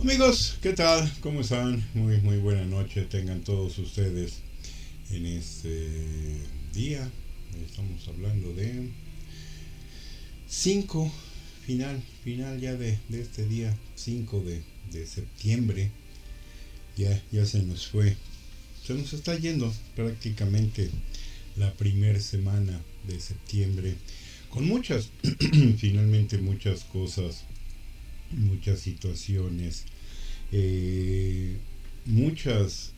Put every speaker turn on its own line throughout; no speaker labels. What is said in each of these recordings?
Amigos, ¿qué tal? ¿Cómo están? Muy buena noche tengan todos ustedes en este día. Estamos hablando de 5 final ya de este día, 5 de septiembre. Ya se nos está yendo prácticamente la primera semana de septiembre con muchas, finalmente muchas cosas, muchas situaciones, eh, muchas,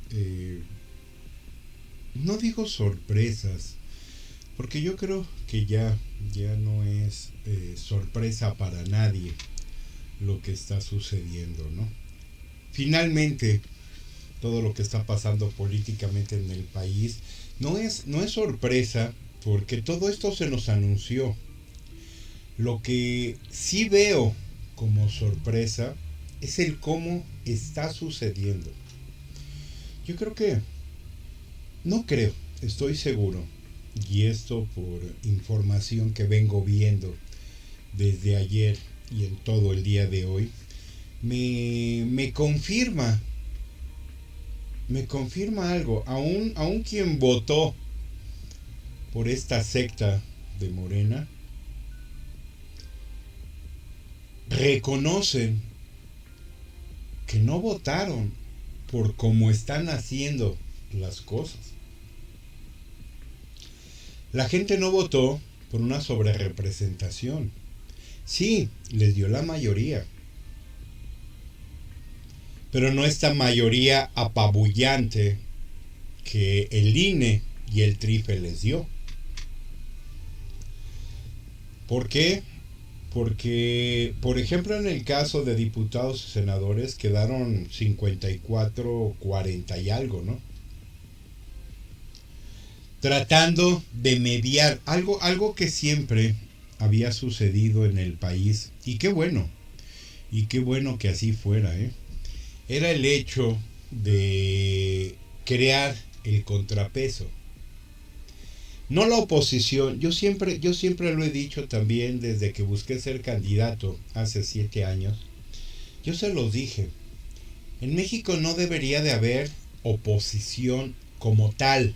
no digo sorpresas, porque yo creo que ya no es sorpresa para nadie lo que está sucediendo, ¿no? Finalmente, todo lo que está pasando políticamente en el país no es sorpresa, porque todo esto se nos anunció. Lo que sí veo como sorpresa es el cómo está sucediendo. Yo creo que, no creo, estoy seguro, y esto por información que vengo viendo desde ayer y en todo el día de hoy, me confirma, me confirma algo. Aún quien votó por esta secta de Morena, reconocen que no votaron por cómo están haciendo las cosas. La gente no votó por una sobrerepresentación. Sí, les dio la mayoría, pero no esta mayoría apabullante que el INE y el TRIFE les dio. ¿Por qué? Porque, por ejemplo, en el caso de diputados y senadores quedaron 54, 40 y algo, ¿no? Tratando de mediar algo que siempre había sucedido en el país, y qué bueno que así fuera, ¿eh? Era el hecho de crear el contrapeso. No la oposición, yo siempre lo he dicho también desde que busqué ser candidato hace 7 años. Yo se los dije, en México no debería de haber oposición como tal.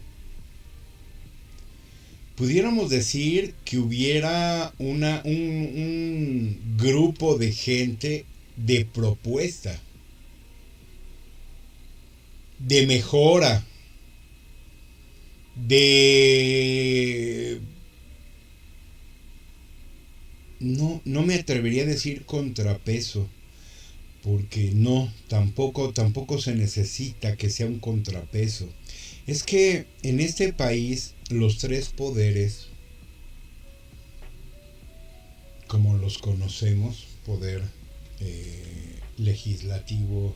Pudiéramos decir que hubiera un grupo de gente de propuesta, de mejora, de... No me atrevería a decir contrapeso, porque no, tampoco se necesita que sea un contrapeso. Es que en este país los tres poderes, como los conocemos, poder legislativo,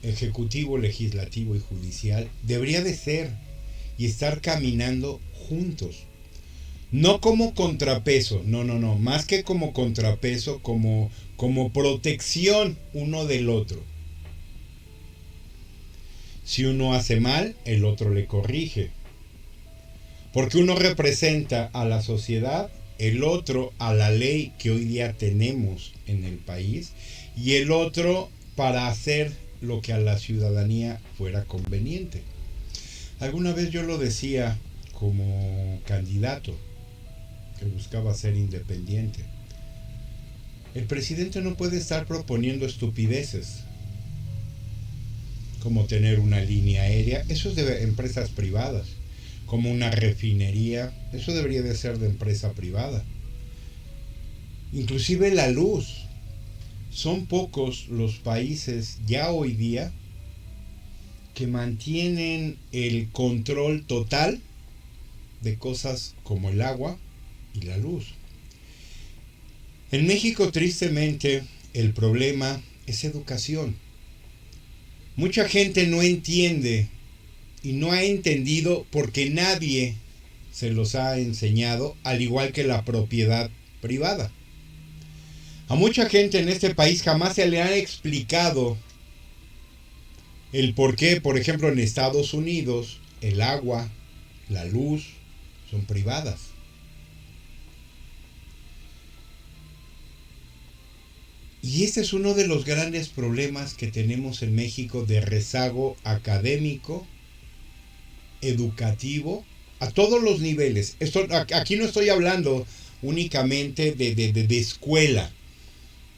ejecutivo, legislativo y judicial, debería de ser y estar caminando juntos. No como contrapeso, no, más que como contrapeso, como protección uno del otro. Si uno hace mal, el otro le corrige. Porque uno representa a la sociedad, el otro a la ley que hoy día tenemos en el país, y el otro para hacer lo que a la ciudadanía fuera conveniente. Alguna vez yo lo decía como candidato que buscaba ser independiente. El presidente no puede estar proponiendo estupideces como tener una línea aérea, eso es de empresas privadas, como una refinería, eso debería de ser de empresa privada. Inclusive la luz, son pocos los países ya hoy día que mantienen el control total de cosas como el agua y la luz. En México, tristemente, el problema es educación. Mucha gente no entiende y no ha entendido porque nadie se los ha enseñado, al igual que la propiedad privada. A mucha gente en este país jamás se le ha explicado el por qué, por ejemplo, en Estados Unidos, el agua, la luz son privadas. Y este es uno de los grandes problemas que tenemos en México de rezago académico, educativo, a todos los niveles. Aquí no estoy hablando únicamente de escuela,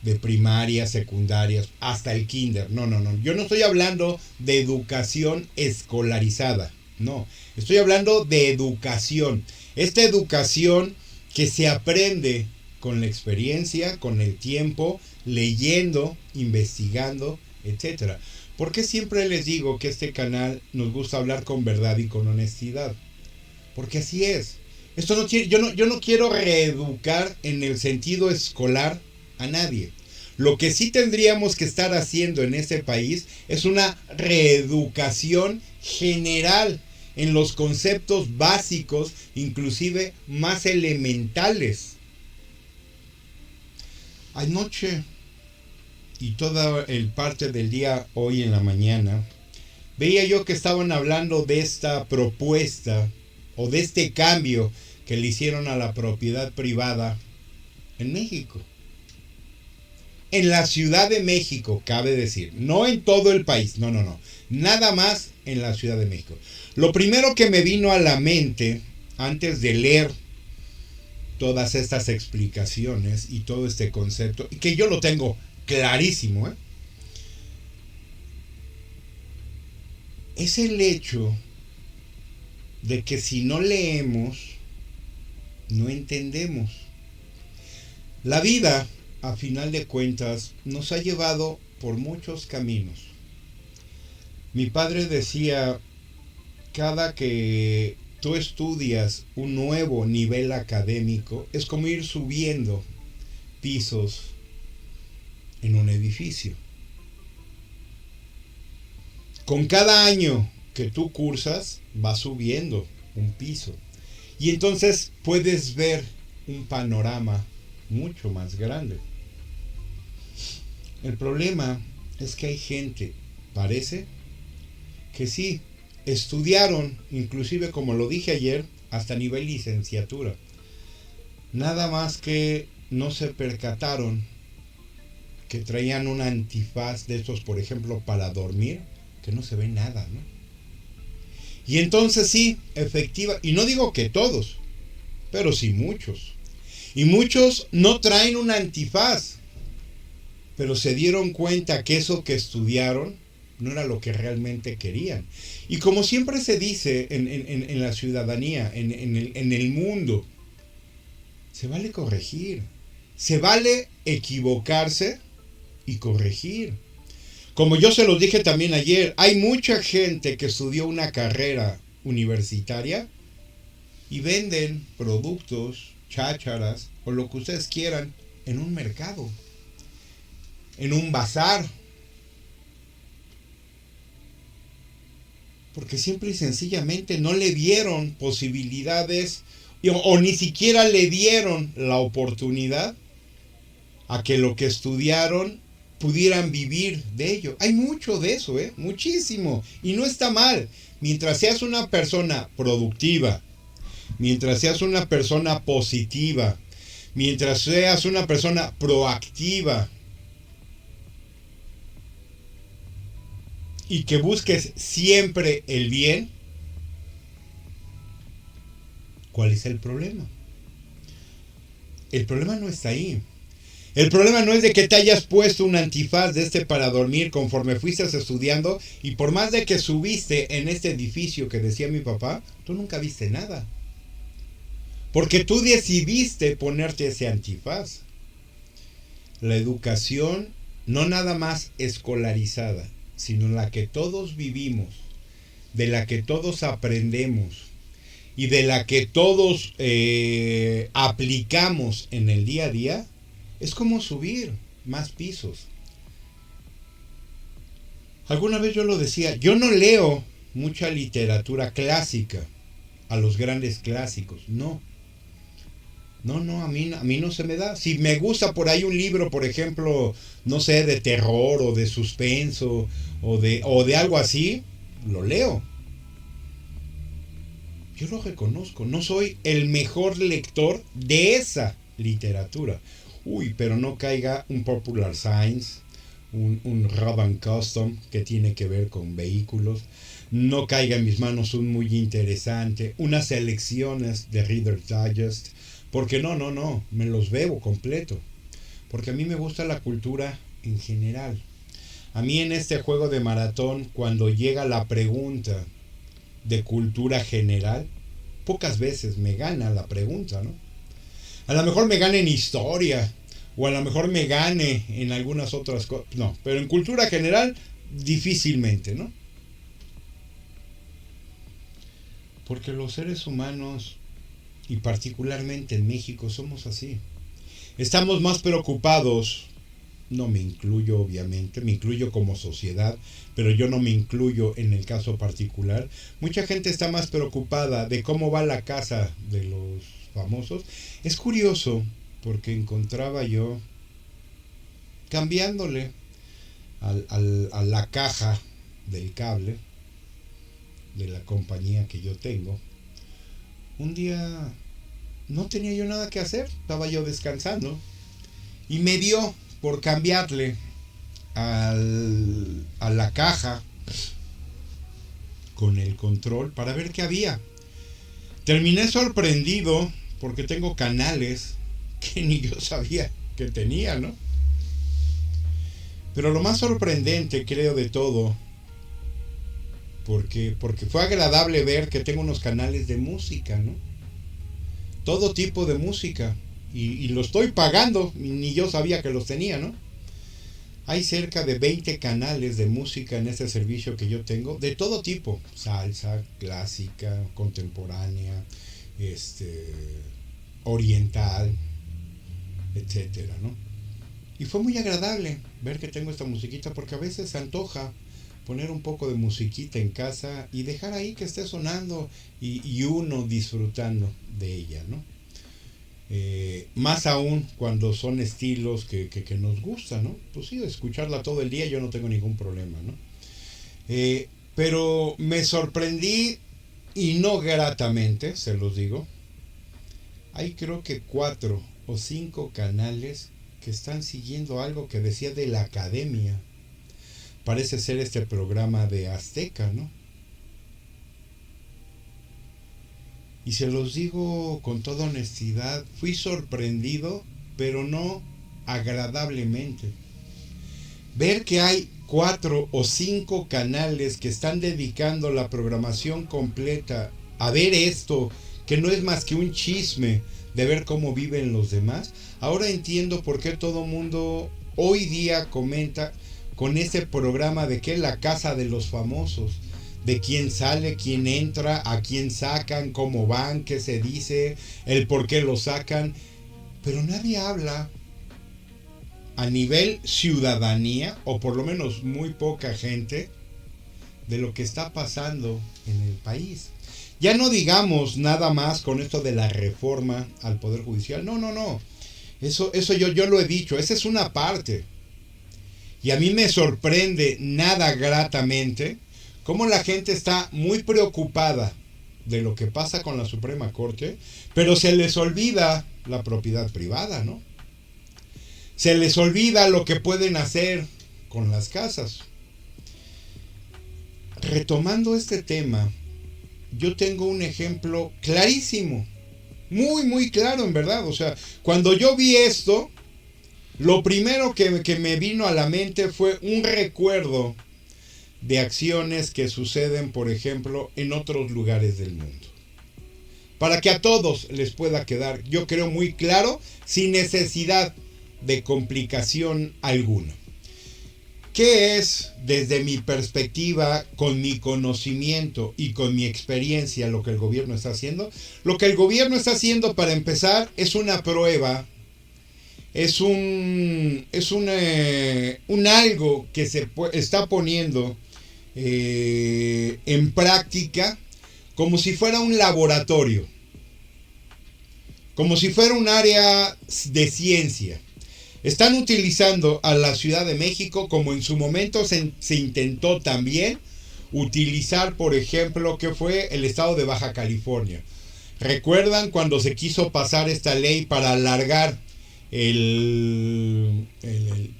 de primaria, secundaria, hasta el kinder. No, no, no. Yo no estoy hablando de educación escolarizada. No. Estoy hablando de educación. Esta educación que se aprende con la experiencia, con el tiempo, leyendo, investigando, etcétera. ¿Por qué siempre les digo que este canal nos gusta hablar con verdad y con honestidad? Porque así es. Esto no tiene, yo no quiero reeducar en el sentido escolar a nadie. Lo que sí tendríamos que estar haciendo en este país es una reeducación general en los conceptos básicos, inclusive más elementales. Anoche y toda el parte del día hoy en la mañana, veía yo que estaban hablando de esta propuesta o de este cambio que le hicieron a la propiedad privada en México. En la Ciudad de México, cabe decir, no en todo el país, no, no, no, nada más en la Ciudad de México. Lo primero que me vino a la mente antes de leer todas estas explicaciones y todo este concepto, y que yo lo tengo clarísimo, es el hecho de que si no leemos, no entendemos. La vida, a final de cuentas, nos ha llevado por muchos caminos. Mi padre decía, cada que tú estudias un nuevo nivel académico, es como ir subiendo pisos en un edificio. Con cada año que tú cursas, vas subiendo un piso. Y entonces puedes ver un panorama mucho más grande. El problema es que hay gente, parece, que sí, estudiaron, inclusive como lo dije ayer, hasta nivel licenciatura. Nada más que no se percataron que traían un antifaz de estos, por ejemplo, para dormir, que no se ve nada, ¿no? Y entonces sí, efectiva, y no digo que todos, pero sí muchos. Y muchos no traen un antifaz, pero se dieron cuenta que eso que estudiaron no era lo que realmente querían. Y como siempre se dice en la ciudadanía, en el mundo, se vale corregir, se vale equivocarse y corregir. Como yo se los dije también ayer, hay mucha gente que estudió una carrera universitaria y venden productos, chácharas o lo que ustedes quieran en un mercado, en un bazar. Porque simple y sencillamente no le dieron posibilidades o ni siquiera le dieron la oportunidad a que lo que estudiaron pudieran vivir de ello. Hay mucho de eso, muchísimo. Y no está mal. Mientras seas una persona productiva, mientras seas una persona positiva, mientras seas una persona proactiva y que busques siempre el bien, ¿cuál es el problema? El problema no está ahí. El problema no es de que te hayas puesto un antifaz de este para dormir conforme fuiste estudiando y por más de que subiste en este edificio que decía mi papá, tú nunca viste nada. Porque tú decidiste ponerte ese antifaz. La educación, no nada más escolarizada, sino la que todos vivimos, de la que todos aprendemos y de la que todos aplicamos en el día a día, es como subir más pisos. Alguna vez yo lo decía, yo no leo mucha literatura clásica, a los grandes clásicos, no. No, a mí no se me da. Si me gusta por ahí un libro, por ejemplo, no sé, de terror o de suspenso o de algo así, lo leo. Yo lo reconozco, no soy el mejor lector de esa literatura. Uy, pero no caiga un Popular Science, un Road and Custom que tiene que ver con vehículos. No caiga en mis manos un muy interesante, unas selecciones de Reader's Digest, porque no, me los bebo completo. Porque a mí me gusta la cultura en general. A mí en este juego de maratón, cuando llega la pregunta de cultura general, pocas veces me gana la pregunta, ¿no? A lo mejor me gane en historia, o a lo mejor me gane en algunas otras cosas. No, pero en cultura general, difícilmente, ¿no? Porque los seres humanos, y particularmente en México, somos así. Estamos más preocupados, no me incluyo obviamente, me incluyo como sociedad, pero yo no me incluyo en el caso particular. Mucha gente está más preocupada de cómo va la casa de los famosos. Es curioso porque encontraba yo cambiándole a la caja del cable de la compañía que yo tengo. Un día no tenía yo nada que hacer, estaba yo descansando y me dio por cambiarle a la caja con el control para ver qué había. Terminé sorprendido porque tengo canales que ni yo sabía que tenía, ¿no? Pero lo más sorprendente, creo, de todo, porque fue agradable ver que tengo unos canales de música, ¿no? Todo tipo de música. Y lo estoy pagando, ni yo sabía que los tenía, ¿no? Hay cerca de 20 canales de música en este servicio que yo tengo, de todo tipo, salsa, clásica, contemporánea, oriental, etcétera, ¿no? Y fue muy agradable ver que tengo esta musiquita, porque a veces se antoja poner un poco de musiquita en casa y dejar ahí que esté sonando y uno disfrutando de ella, ¿no? Más aún cuando son estilos que nos gustan, ¿no? Pues sí, escucharla todo el día yo no tengo ningún problema, ¿no? Pero me sorprendí, y no gratamente, se los digo. Hay creo que 4 o 5 canales que están siguiendo algo que decía de la academia. Parece ser este programa de Azteca, ¿no? Y se los digo con toda honestidad, fui sorprendido, pero no agradablemente. Ver que hay 4 o 5 canales que están dedicando la programación completa a ver esto, que no es más que un chisme de ver cómo viven los demás. Ahora entiendo por qué todo mundo hoy día comenta con ese programa de que es la casa de los famosos, de quién sale, quién entra, a quién sacan, cómo van, qué se dice, el por qué lo sacan. Pero nadie habla a nivel ciudadanía, o por lo menos muy poca gente, de lo que está pasando en el país. Ya no digamos nada más con esto de la reforma al Poder Judicial. No. Eso yo lo he dicho, esa es una parte. Y a mí me sorprende nada gratamente cómo la gente está muy preocupada de lo que pasa con la Suprema Corte, pero se les olvida la propiedad privada, ¿no? Se les olvida lo que pueden hacer con las casas. Retomando este tema, yo tengo un ejemplo clarísimo, muy claro en verdad. O sea, cuando yo vi esto, lo primero que me vino a la mente fue un recuerdo de acciones que suceden, por ejemplo, en otros lugares del mundo. Para que a todos les pueda quedar, yo creo, muy claro, sin necesidad de complicación alguna. ¿Qué es, desde mi perspectiva, con mi conocimiento y con mi experiencia, lo que el gobierno está haciendo? Lo que el gobierno está haciendo, para empezar, es una prueba, es un algo que se está poniendo en práctica como si fuera un laboratorio, como si fuera un área de ciencia. Están utilizando a la Ciudad de México, como en su momento se intentó también utilizar, por ejemplo, que fue el estado de Baja California. ¿Recuerdan cuando se quiso pasar esta ley para alargar el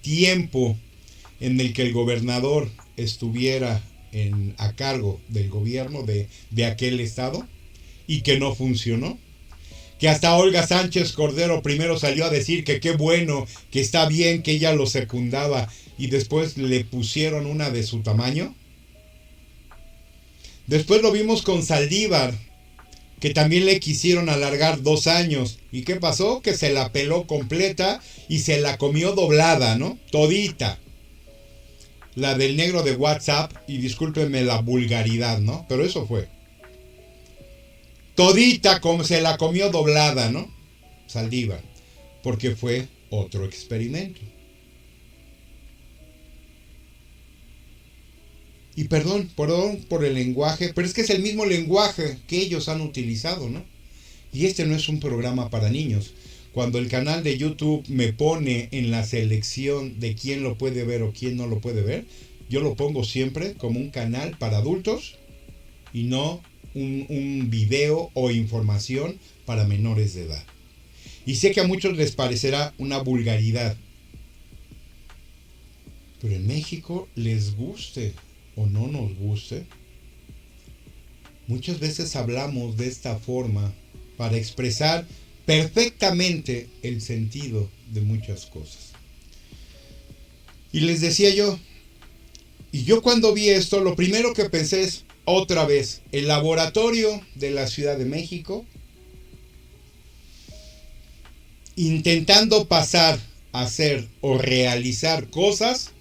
tiempo en el que el gobernador estuviera a cargo del gobierno de aquel estado y que no funcionó. Que hasta Olga Sánchez Cordero primero salió a decir que qué bueno, que está bien, que ella lo secundaba, y después le pusieron una de su tamaño. Después lo vimos con Saldívar, que también le quisieron alargar 2 años. ¿Y qué pasó? Que se la peló completa y se la comió doblada, ¿no? Todita. La del negro de WhatsApp, y discúlpenme la vulgaridad, ¿no? Pero eso fue. Todita como se la comió doblada, ¿no? Saldívar. Porque fue otro experimento. Y perdón por el lenguaje, pero es que es el mismo lenguaje que ellos han utilizado, ¿no? Y este no es un programa para niños. Cuando el canal de YouTube me pone en la selección de quién lo puede ver o quién no lo puede ver, yo lo pongo siempre como un canal para adultos y no un video o información para menores de edad. Y sé que a muchos les parecerá una vulgaridad, pero en México, les guste o no nos guste, muchas veces hablamos de esta forma para expresar perfectamente el sentido de muchas cosas. Y les decía yo, y yo cuando vi esto, lo primero que pensé es, otra vez, el laboratorio de la Ciudad de México, intentando pasar a hacer o realizar cosas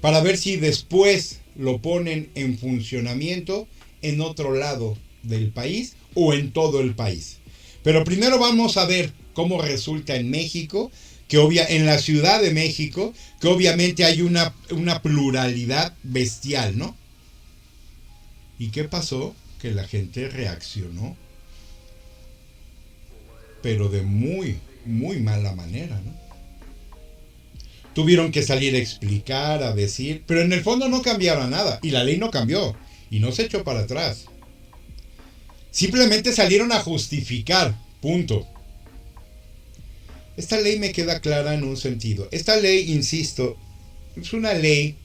para ver si después lo ponen en funcionamiento en otro lado del país o en todo el país. Pero primero vamos a ver cómo resulta en México, en la Ciudad de México, que obviamente hay una pluralidad bestial, ¿no? ¿Y qué pasó? Que la gente reaccionó, pero de muy, muy mala manera, ¿no? Tuvieron que salir a explicar, a decir, pero en el fondo no cambiaron nada, y la ley no cambió, y no se echó para atrás. Simplemente salieron a justificar, punto. Esta ley me queda clara en un sentido. Esta ley, insisto, es una ley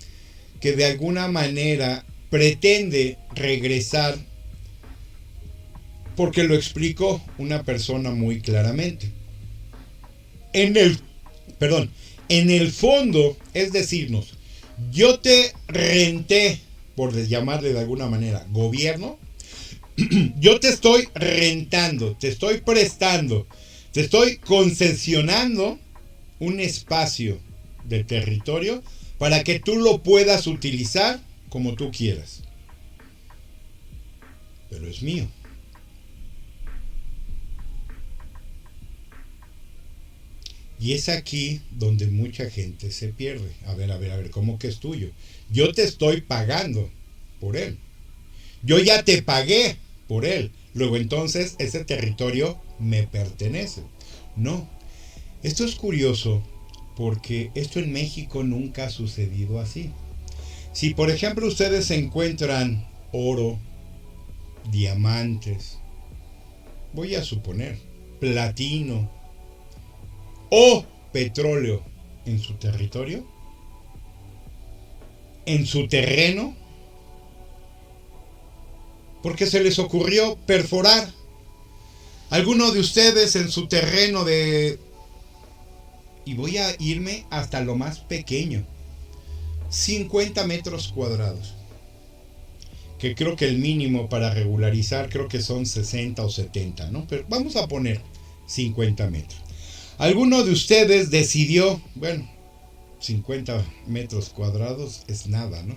que de alguna manera pretende regresar, porque lo explicó una persona muy claramente. En el fondo es decirnos, yo te renté, por llamarle de alguna manera, gobierno, yo te estoy rentando, te estoy prestando, te estoy concesionando un espacio de territorio para que tú lo puedas utilizar como tú quieras. Pero es mío. Y es aquí donde mucha gente se pierde. A ver, ¿cómo que es tuyo? Yo te estoy pagando por él. Yo ya te pagué por él. Luego entonces ese territorio me pertenece. No. Esto es curioso porque esto en México nunca ha sucedido así. Si por ejemplo ustedes encuentran oro, diamantes, voy a suponer, platino o petróleo en su territorio, en su terreno, porque se les ocurrió perforar. Alguno de ustedes en su terreno y voy a irme hasta lo más pequeño, 50 metros cuadrados, que creo que el mínimo para regularizar creo que son 60 o 70, ¿no? Pero vamos a poner 50 metros. Alguno de ustedes decidió, 50 metros cuadrados es nada, ¿no?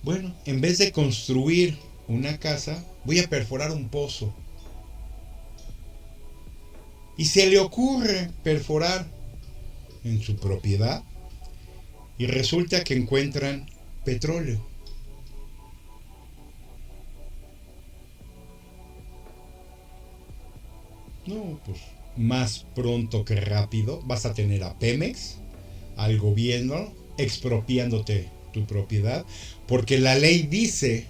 Bueno, en vez de construir una casa, voy a perforar un pozo. Y se le ocurre perforar en su propiedad y resulta que encuentran petróleo. No, pues más pronto que rápido vas a tener a Pemex, al gobierno, expropiándote tu propiedad, porque la ley dice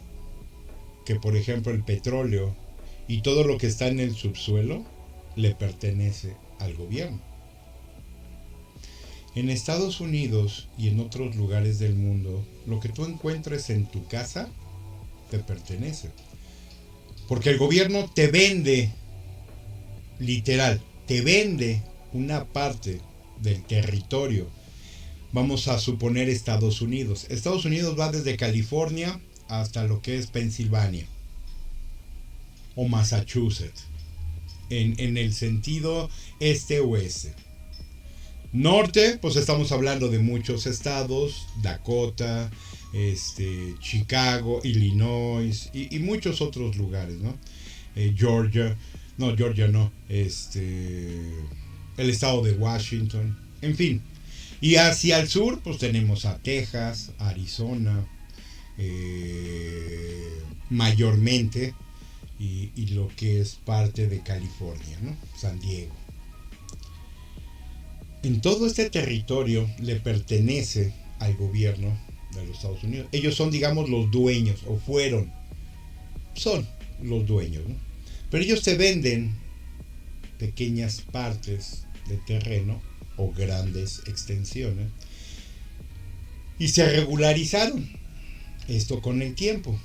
que, por ejemplo, el petróleo y todo lo que está en el subsuelo le pertenece al gobierno. En Estados Unidos y en otros lugares del mundo, lo que tú encuentres en tu casa te pertenece. Porque el gobierno te vende, literal, te vende una parte del territorio. Vamos a suponer Estados Unidos. Estados Unidos va desde California hasta lo que es Pensilvania o Massachusetts, en el sentido este-oeste. Norte, pues estamos hablando de muchos estados, Dakota, Chicago, Illinois y muchos otros lugares, ¿no? Georgia no, el estado de Washington, en fin. Y hacia el sur, pues tenemos a Texas, Arizona, mayormente, y lo que es parte de California, ¿no? San Diego. En todo este territorio le pertenece al gobierno de los Estados Unidos. Ellos son, digamos, los dueños, o son los dueños, ¿no? Pero ellos te venden pequeñas partes de terreno o grandes extensiones y se regularizaron esto con el tiempo.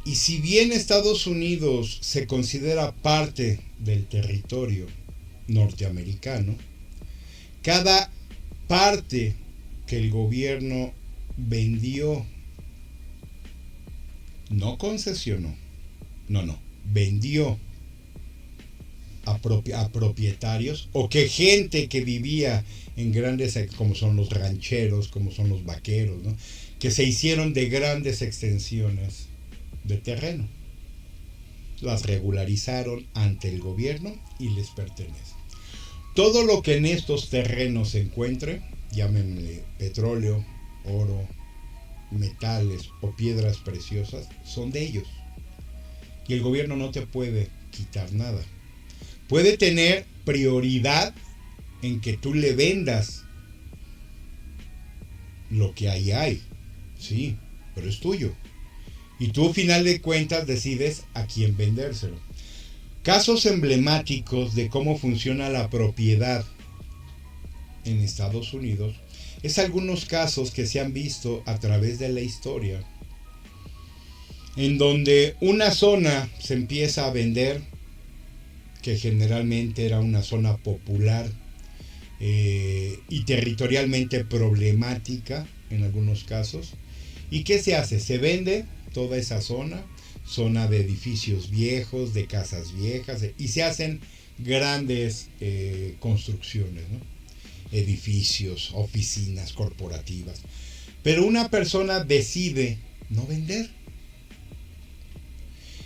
Y si bien Estados Unidos se considera parte del territorio norteamericano, cada parte que el gobierno vendió, no concesionó, vendió a propietarios, o que gente que vivía en grandes, como son los rancheros, como son los vaqueros, ¿no? Que se hicieron de grandes extensiones de terreno, las regularizaron ante el gobierno y les pertenece. Todo lo que en estos terrenos se encuentre, llámenle petróleo, oro, metales o piedras preciosas, son de ellos. Y el gobierno no te puede quitar nada. Puede tener prioridad en que tú le vendas lo que ahí hay, sí, pero es tuyo. Y tú, al final de cuentas, decides a quién vendérselo. Casos emblemáticos de cómo funciona la propiedad en Estados Unidos es algunos casos que se han visto a través de la historia, en donde una zona se empieza a vender, que generalmente era una zona popular y territorialmente problemática en algunos casos. ¿Y qué se hace? Se vende toda esa zona de edificios viejos, de casas viejas, y se hacen grandes construcciones, ¿no? Edificios, oficinas corporativas. Pero una persona decide no vender.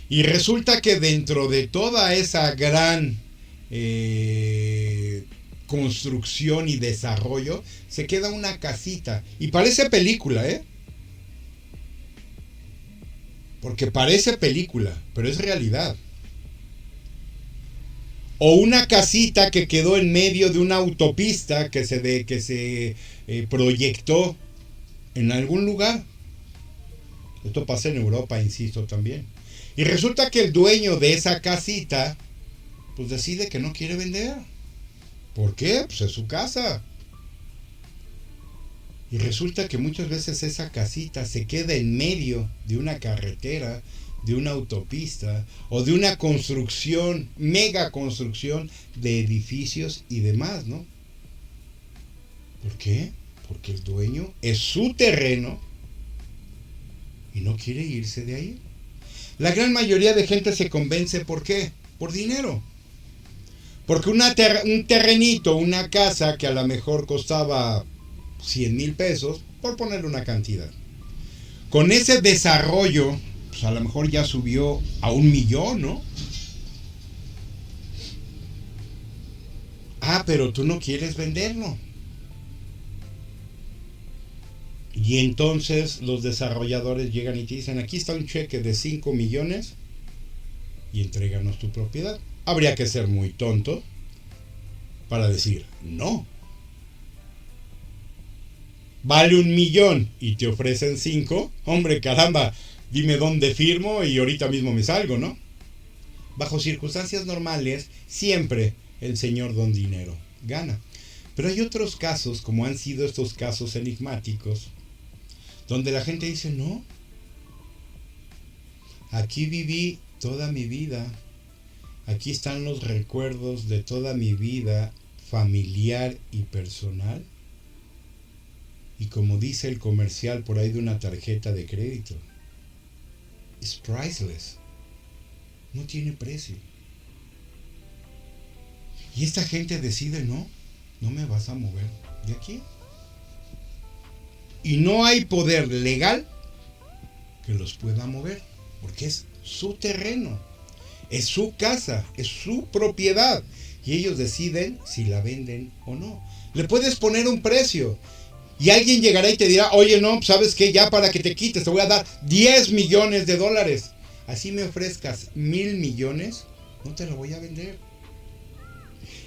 Y resulta que dentro de toda esa gran construcción y desarrollo se queda una casita. Y parece película, ¿eh? Porque parece película, pero es realidad. O una casita que quedó en medio de una autopista que se proyectó en algún lugar. Esto pasa en Europa, insisto, también. Y resulta que el dueño de esa casita, pues decide que no quiere vender. ¿Por qué? Pues es su casa. Y resulta que muchas veces esa casita se queda en medio de una carretera, de una autopista o de una construcción, mega construcción de edificios y demás, ¿no? ¿Por qué? Porque el dueño es su terreno y no quiere irse de ahí. La gran mayoría de gente se convence, ¿por qué? Por dinero. Porque un terrenito, una casa que a lo mejor costaba 100,000 pesos, por ponerle una cantidad. Con ese desarrollo, pues a lo mejor ya subió a 1,000,000, ¿no? Ah, pero tú no quieres venderlo. Y entonces los desarrolladores llegan y te dicen, aquí está un cheque de 5 millones y entréganos tu propiedad. Habría que ser muy tonto para decir no. Vale 1,000,000 y te ofrecen 5. Hombre, caramba, dime dónde firmo y ahorita mismo me salgo, ¿no? Bajo circunstancias normales, siempre el señor don dinero gana. Pero hay otros casos, como han sido estos casos enigmáticos, donde la gente dice, no, aquí viví toda mi vida, aquí están los recuerdos de toda mi vida familiar y personal. Y como dice el comercial por ahí de una tarjeta de crédito, it's priceless. No tiene precio. Y esta gente decide, no me vas a mover de aquí. Y no hay poder legal que los pueda mover, porque es su terreno, es su casa, es su propiedad. Y ellos deciden si la venden o no. Le puedes poner un precio. Y alguien llegará y te dirá, oye, no, ¿sabes qué? Ya para que te quites, te voy a dar 10 millones de dólares. Así me ofrezcas 1,000 millones, no te lo voy a vender.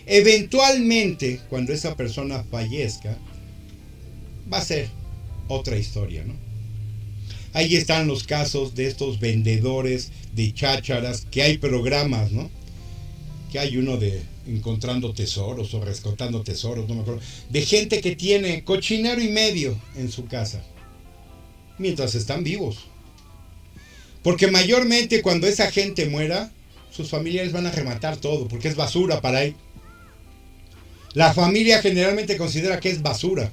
Eventualmente, cuando esa persona fallezca, va a ser otra historia, ¿no? Ahí están los casos de estos vendedores de chácharas, que hay programas, ¿no? Que hay uno de encontrando tesoros o rescatando tesoros, no me acuerdo, de gente que tiene cochinero y medio en su casa, mientras están vivos. Porque mayormente cuando esa gente muera, sus familiares van a rematar todo, porque es basura para él. La familia generalmente considera que es basura.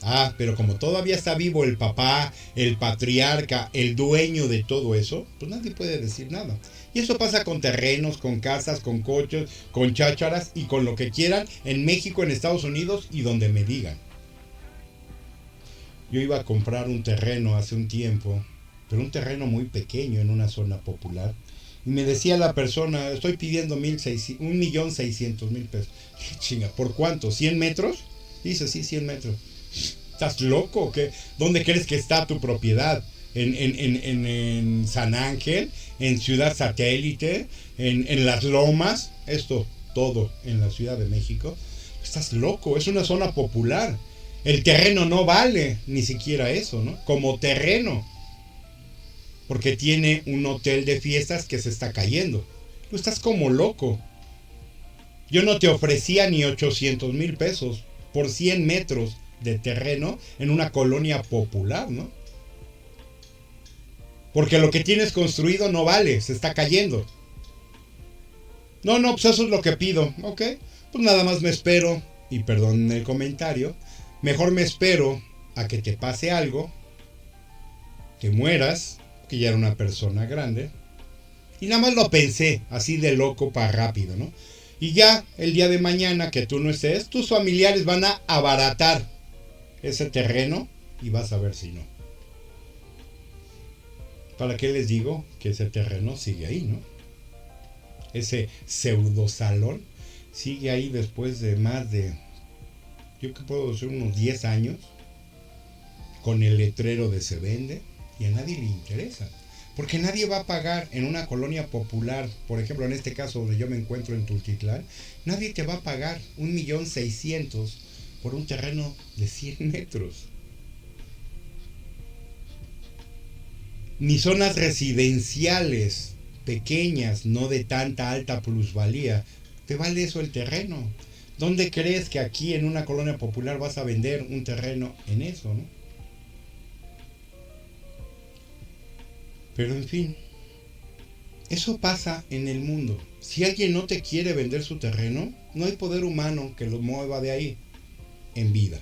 Ah, pero como todavía está vivo el papá, el patriarca, el dueño de todo eso, pues nadie puede decir nada. Y eso pasa con terrenos, con casas, con coches, con chácharas y con lo que quieran en México, en Estados Unidos y donde me digan. Yo iba a comprar un terreno hace un tiempo, pero un terreno muy pequeño en una zona popular. Y me decía la persona, estoy pidiendo 1,600,000 pesos. Chinga, ¿por cuánto? ¿100 metros? Dice, sí, 100 metros. ¿Estás loco? ¿Qué? ¿Dónde crees que está tu propiedad? ¿En San Ángel? ¿En Ciudad Satélite? ¿En Las Lomas? Esto todo en la Ciudad de México. Estás loco, es una zona popular. El terreno no vale ni siquiera eso, ¿no? Como terreno. Porque tiene un hotel de fiestas que se está cayendo. Tú estás como loco. Yo no te ofrecía ni 800,000 pesos por 100 metros de terreno en una colonia popular, ¿no? Porque lo que tienes construido no vale, se está cayendo. No, pues eso es lo que pido, ¿ok? Pues nada más me espero, y perdón el comentario, mejor me espero a que te pase algo, que mueras, que ya era una persona grande, y nada más lo pensé, así de loco para rápido, ¿no? Y ya el día de mañana que tú no estés, tus familiares van a abaratar ese terreno y vas a ver si no. ¿Para qué les digo que ese terreno sigue ahí, no? Ese pseudo salón sigue ahí después de más de, yo que puedo decir, unos 10 años, con el letrero de se vende, y a nadie le interesa. Porque nadie va a pagar en una colonia popular, por ejemplo en este caso donde yo me encuentro en Tultitlán, nadie te va a pagar 1,600,000 por un terreno de 100 metros. Ni zonas residenciales pequeñas, no de tanta alta plusvalía, te vale eso el terreno. ¿Dónde crees que aquí en una colonia popular vas a vender un terreno en eso, no? Pero en fin, eso pasa en el mundo. Si alguien no te quiere vender su terreno, no hay poder humano que lo mueva de ahí en vida.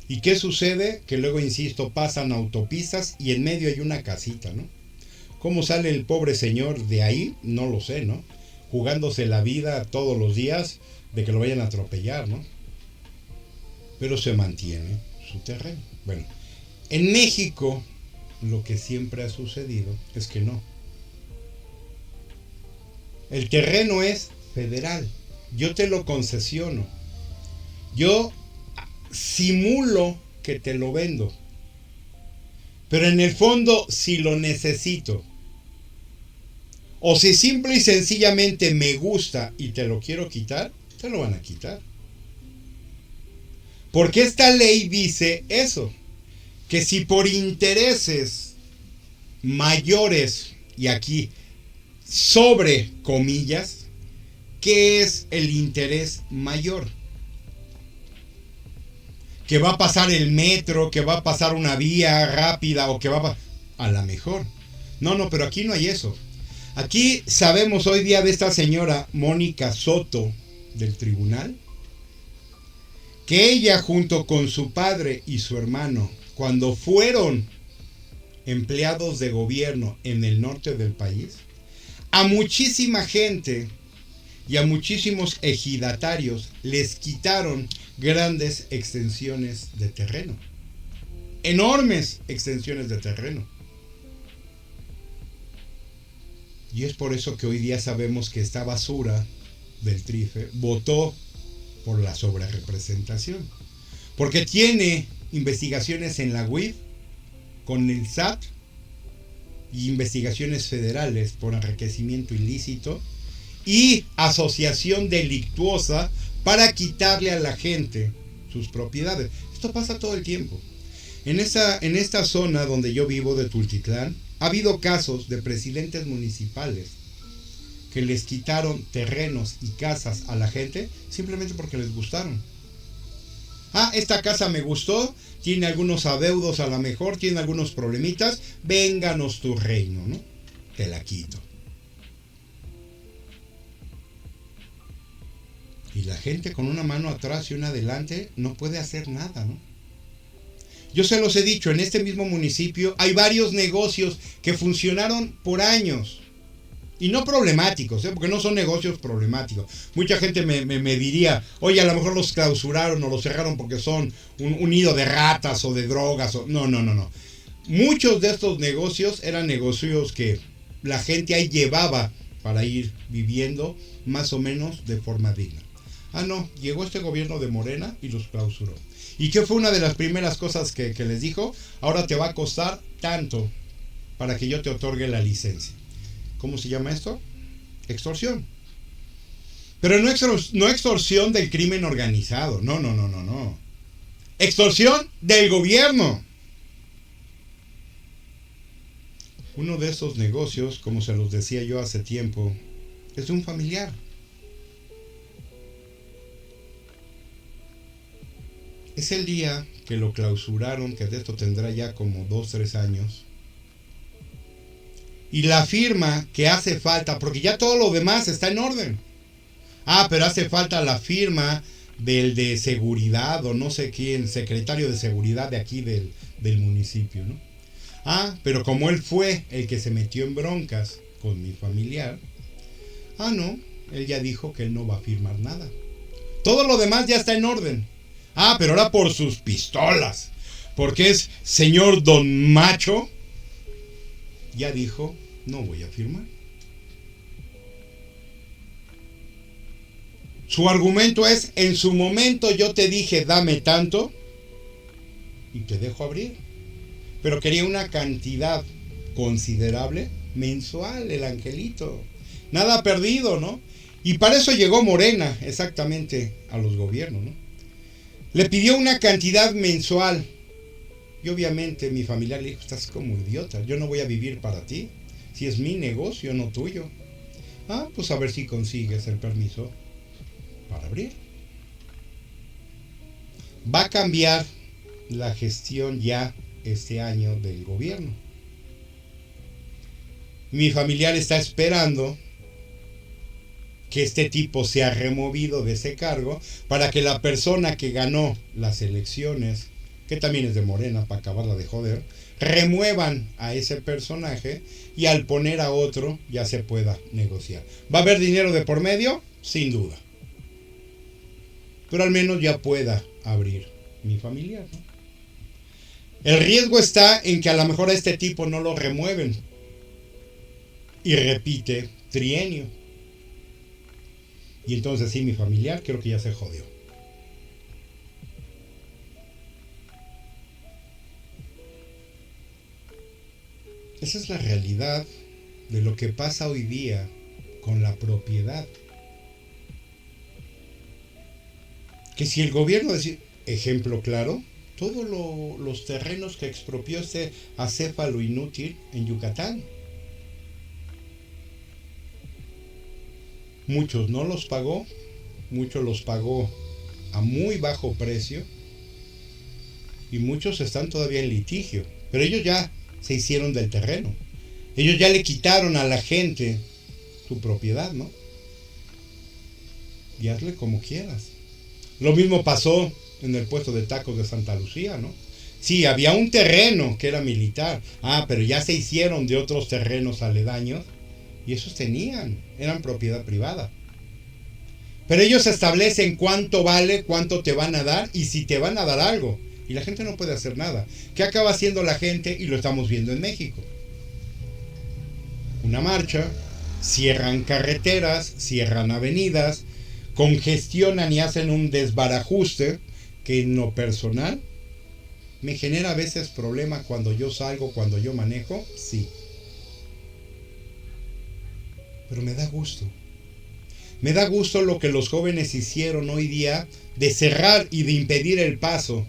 ¿Y qué sucede? Que luego, insisto, pasan autopistas y en medio hay una casita, ¿no? ¿Cómo sale el pobre señor de ahí? No lo sé, ¿no? Jugándose la vida todos los días de que lo vayan a atropellar, ¿no? Pero se mantiene su terreno. Bueno, en México lo que siempre ha sucedido es que no. El terreno es federal. Yo te lo concesiono. Yo simulo que te lo vendo. Pero en el fondo, si lo necesito, o si simple y sencillamente me gusta y te lo quiero quitar, te lo van a quitar. Porque esta ley dice eso, que si por intereses mayores, y aquí sobre comillas, ¿qué es el interés mayor? Que va a pasar el metro, que va a pasar una vía rápida o que va a la mejor. No, no, pero aquí no hay eso. Aquí sabemos hoy día de esta señora Mónica Soto del tribunal, que ella junto con su padre y su hermano, cuando fueron empleados de gobierno en el norte del país, a muchísima gente y a muchísimos ejidatarios les quitaron grandes extensiones de terreno. Enormes extensiones de terreno. Y es por eso que hoy día sabemos que esta basura del Trife votó por la sobrerepresentación. Porque tiene investigaciones en la UIF con el SAT y investigaciones federales por enriquecimiento ilícito y asociación delictuosa para quitarle a la gente sus propiedades. Esto pasa todo el tiempo. En esta zona donde yo vivo de Tultitlán, ha habido casos de presidentes municipales que les quitaron terrenos y casas a la gente simplemente porque les gustaron. Ah, esta casa me gustó, tiene algunos adeudos a lo mejor, tiene algunos problemitas, vénganos tu reino, ¿no? Te la quito. Y la gente con una mano atrás y una adelante no puede hacer nada, ¿no? Yo se los he dicho, en este mismo municipio hay varios negocios que funcionaron por años. Y no problemáticos, porque no son negocios problemáticos. Mucha gente me diría, oye, a lo mejor los clausuraron o los cerraron porque son un nido de ratas o de drogas. No. Muchos de estos negocios eran negocios que la gente ahí llevaba para ir viviendo más o menos de forma digna. Ah, no, llegó este gobierno de Morena y los clausuró. ¿Y qué fue una de las primeras cosas que les dijo? Ahora te va a costar tanto para que yo te otorgue la licencia. ¿Cómo se llama esto? Extorsión. Pero no extorsión del crimen organizado. No. Extorsión del gobierno. Uno de esos negocios, como se los decía yo hace tiempo, es de un familiar. Es el día que lo clausuraron, que de esto tendrá ya como 2-3 años. Y la firma que hace falta, porque ya todo lo demás está en orden. Ah, pero hace falta la firma del de seguridad o no sé quién, secretario de seguridad de aquí del municipio, ¿no? Ah, pero como él fue el que se metió en broncas con mi familiar, no, él ya dijo que él no va a firmar nada. Todo lo demás ya está en orden. Ah, pero ahora por sus pistolas, porque es señor Don Macho, ya dijo, no voy a firmar. Su argumento es, en su momento yo te dije, dame tanto y te dejo abrir. Pero quería una cantidad considerable mensual, el angelito. Nada perdido, ¿no? Y para eso llegó Morena, exactamente, a los gobiernos, ¿no? Le pidió una cantidad mensual. Y obviamente mi familiar le dijo, estás como idiota, yo no voy a vivir para ti. Si es mi negocio, no tuyo. Ah, pues a ver si consigues el permiso para abrir. Va a cambiar la gestión ya este año del gobierno. Mi familiar está esperando que este tipo sea removido de ese cargo para que la persona que ganó las elecciones, que también es de Morena para acabarla de joder, remuevan a ese personaje y al poner a otro ya se pueda negociar. ¿Va a haber dinero de por medio? Sin duda. Pero al menos ya pueda abrir mi familiar, ¿no? El riesgo está en que a lo mejor a este tipo no lo remueven y repite trienio. Y entonces sí, mi familiar creo que ya se jodió. Esa es la realidad de lo que pasa hoy día con la propiedad. Que si el gobierno decide, ejemplo claro, todos los terrenos que expropió este acéfalo inútil en Yucatán. Muchos no los pagó, muchos los pagó a muy bajo precio y muchos están todavía en litigio. Pero ellos ya se hicieron del terreno. Ellos ya le quitaron a la gente su propiedad, ¿no? Y hazle como quieras. Lo mismo pasó en el puesto de tacos de Santa Lucía, ¿no? Sí, había un terreno que era militar. Pero ya se hicieron de otros terrenos aledaños y esos eran propiedad privada. Pero ellos establecen cuánto vale, cuánto te van a dar y si te van a dar algo. Y la gente no puede hacer nada. ¿Qué acaba haciendo la gente? Y lo estamos viendo en México. Una marcha, cierran carreteras, cierran avenidas, congestionan y hacen un desbarajuste que en lo personal me genera a veces problema cuando yo salgo, cuando yo manejo, sí. Pero me da gusto. Me da gusto lo que los jóvenes hicieron hoy día de cerrar y de impedir el paso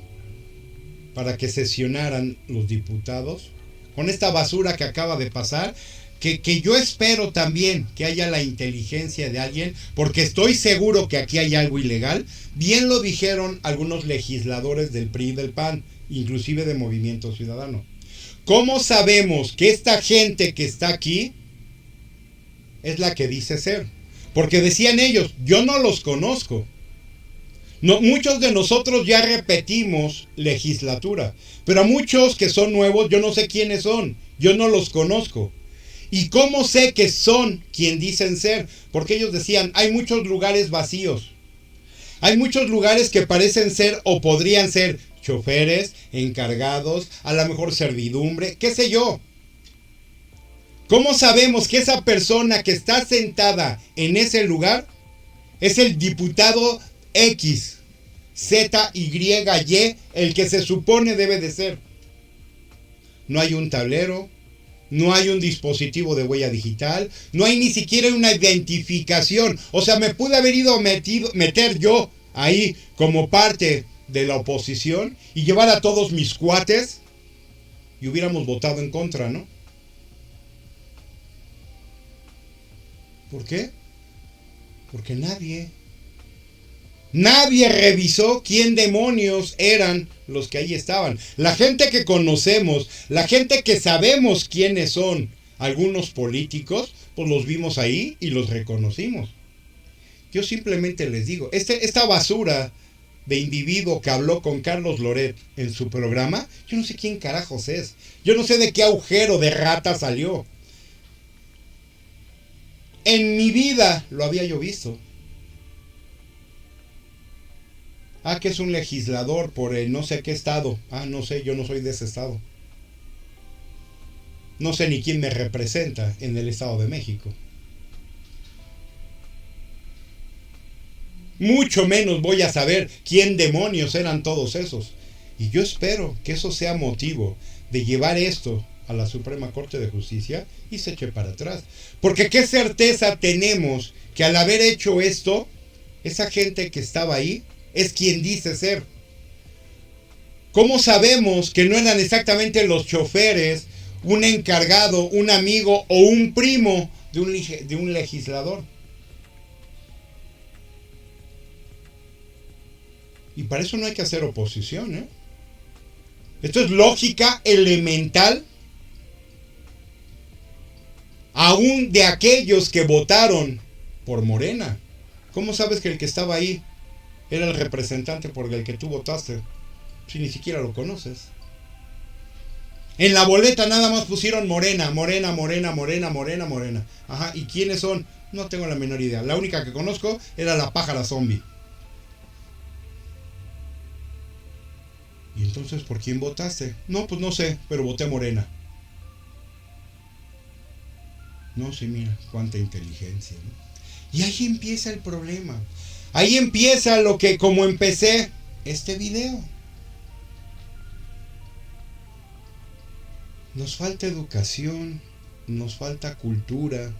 para que sesionaran los diputados con esta basura que acaba de pasar, que yo espero también que haya la inteligencia de alguien, porque estoy seguro que aquí hay algo ilegal. Bien lo dijeron algunos legisladores del PRI y del PAN, inclusive de Movimiento Ciudadano. ¿Cómo sabemos que esta gente que está aquí es la que dice ser? Porque decían ellos, yo no los conozco. No, muchos de nosotros ya repetimos legislatura, pero a muchos que son nuevos yo no sé quiénes son, yo no los conozco. ¿Y cómo sé que son quien dicen ser? Porque ellos decían, hay muchos lugares vacíos. Hay muchos lugares que parecen ser o podrían ser choferes, encargados, a lo mejor servidumbre, qué sé yo. ¿Cómo sabemos que esa persona que está sentada en ese lugar es el diputado X, Z, Y, el que se supone debe de ser? No hay un tablero, no hay un dispositivo de huella digital, no hay ni siquiera una identificación. O sea, me pude haber ido meter yo ahí como parte de la oposición y llevar a todos mis cuates y hubiéramos votado en contra, ¿no? ¿Por qué? Porque nadie revisó quién demonios eran los que ahí estaban. La gente que conocemos, la gente que sabemos quiénes son algunos políticos, pues los vimos ahí y los reconocimos. Yo simplemente les digo, esta basura de individuo que habló con Carlos Loret en su programa, yo no sé quién carajos es. Yo no sé de qué agujero de rata salió. En mi vida lo había yo visto. Que es un legislador por el no sé qué estado. No sé, yo no soy de ese estado. No sé ni quién me representa en el Estado de México. Mucho menos voy a saber quién demonios eran todos esos. Y yo espero que eso sea motivo de llevar esto a la Suprema Corte de Justicia y se eche para atrás. Porque qué certeza tenemos que al haber hecho esto, esa gente que estaba ahí es quien dice ser. ¿Cómo sabemos que no eran exactamente los choferes, un encargado, un amigo o un primo de un legislador? Y para eso no hay que hacer oposición, ¿eh? Esto es lógica elemental, aún de aquellos que votaron por Morena. ¿Cómo sabes que el que estaba ahí era el representante por el que tú votaste si ni siquiera lo conoces? En la boleta nada más pusieron Morena. Ajá, ¿y quiénes son? No tengo la menor idea. La única que conozco era la pájara zombie. ¿Y entonces por quién votaste? No, pues no sé, pero voté Morena. No, sí, mira, cuánta inteligencia, ¿no? Y ahí empieza el problema. Ahí empieza lo que, como empecé este video. Nos falta educación, nos falta cultura,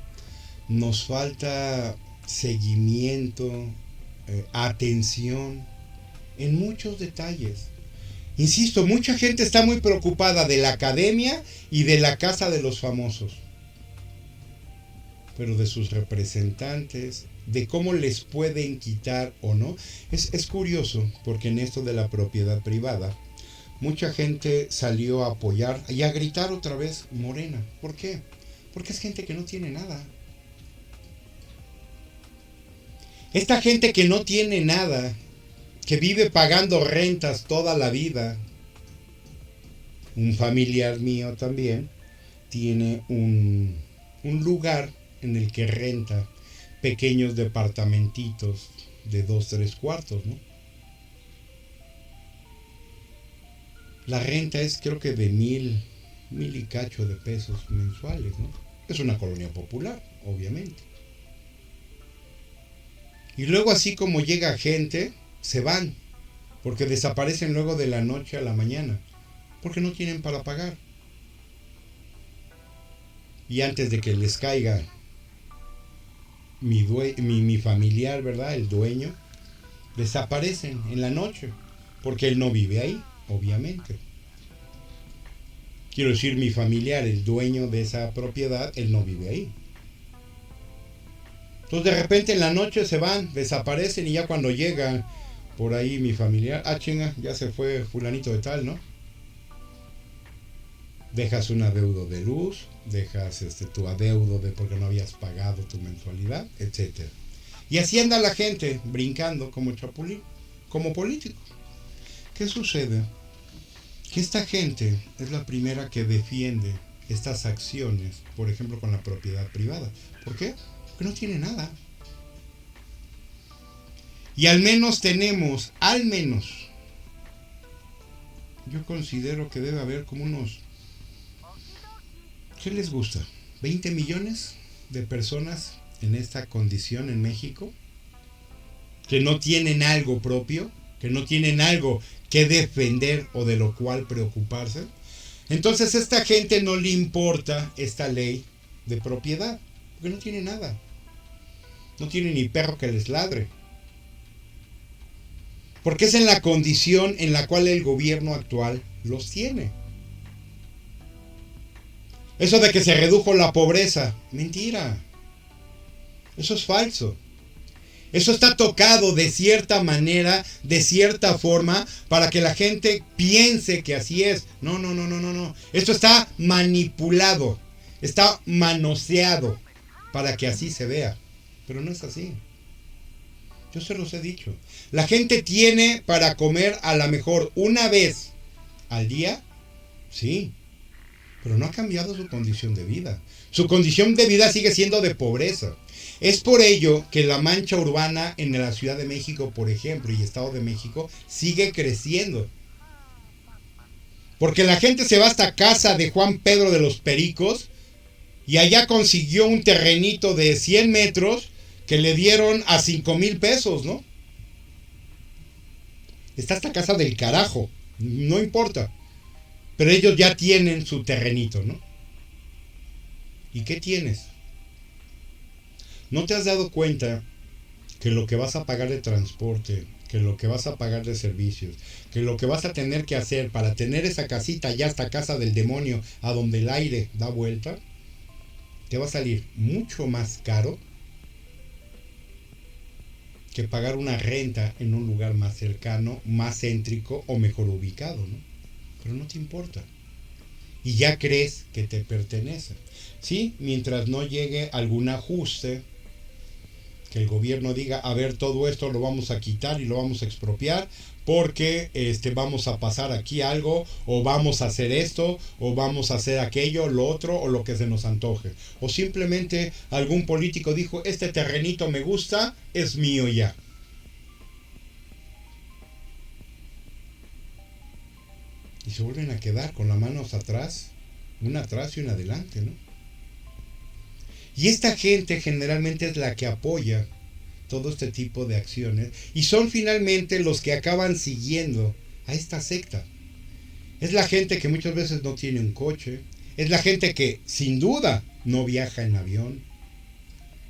nos falta seguimiento, atención en muchos detalles. Insisto, mucha gente está muy preocupada de la academia y de la casa de los famosos. pero de sus representantes, de cómo les pueden quitar o no. Es curioso, porque en esto de la propiedad privada, mucha gente salió a apoyar y a gritar otra vez Morena. ¿Por qué? Porque es gente que no tiene nada. Esta gente que no tiene nada, que vive pagando rentas toda la vida. Un familiar mío también tiene un lugar en el que renta pequeños departamentitos de 2, 3 cuartos, ¿no? La renta es creo que de 1,000 y cacho de pesos mensuales, ¿no? Es una colonia popular, obviamente. Y luego así como llega gente, se van, porque desaparecen luego de la noche a la mañana, porque no tienen para pagar. Y antes de que les caiga mi familiar, ¿verdad? El dueño, desaparecen en la noche, porque él no vive ahí, obviamente. Quiero decir, mi familiar, el dueño de esa propiedad, él no vive ahí. Entonces de repente en la noche se van, desaparecen y ya cuando llegan por ahí mi familiar, chinga, ya se fue fulanito de tal, ¿no? Dejas un adeudo de luz, dejas tu adeudo de porque no habías pagado tu mensualidad, etc. Y así anda la gente brincando como chapulín, como político. ¿Qué sucede? Que esta gente es la primera que defiende estas acciones, por ejemplo con la propiedad privada. ¿Por qué? Porque no tiene nada. Y al menos tenemos, yo considero que debe haber como unos, ¿qué les gusta? ¿20 millones de personas en esta condición en México? Que no tienen algo propio, que no tienen algo que defender o de lo cual preocuparse. Entonces a esta gente no le importa esta ley de propiedad, porque no tiene nada. No tiene ni perro que les ladre. Porque es en la condición en la cual el gobierno actual los tiene. Eso de que se redujo la pobreza, mentira. Eso es falso. Eso está tocado de cierta manera, de cierta forma, para que la gente piense que así es. No. Esto está manipulado, está manoseado para que así se vea. Pero no es así. Yo se los he dicho. La gente tiene para comer a lo mejor una vez al día, sí, pero no ha cambiado su condición de vida. Su condición de vida sigue siendo de pobreza. Es por ello que la mancha urbana en la Ciudad de México, por ejemplo, y Estado de México, sigue creciendo. Porque la gente se va hasta casa de Juan Pedro de los Pericos y allá consiguió un terrenito de 100 metros que le dieron a 5,000 pesos, ¿no? Está esta casa del carajo, no importa. Pero ellos ya tienen su terrenito, ¿no? ¿Y qué tienes? ¿No te has dado cuenta que lo que vas a pagar de transporte, que lo que vas a pagar de servicios, que lo que vas a tener que hacer para tener esa casita, ya esta casa del demonio, a donde el aire da vuelta, te va a salir mucho más caro que pagar una renta en un lugar más cercano, más céntrico o mejor ubicado, ¿no? Pero no te importa. Y ya crees que te pertenece. Sí, mientras no llegue algún ajuste, que el gobierno diga, a ver, todo esto lo vamos a quitar y lo vamos a expropiar, porque vamos a pasar aquí algo, o vamos a hacer esto, o vamos a hacer aquello, lo otro, o lo que se nos antoje. O simplemente algún político dijo, este terrenito me gusta, es mío ya. Y se vuelven a quedar con las manos atrás, una atrás y una adelante, ¿no? Y esta gente generalmente es la que apoya todo este tipo de acciones y son finalmente los que acaban siguiendo a esta secta. Es la gente que muchas veces no tiene un coche, es la gente que sin duda no viaja en avión.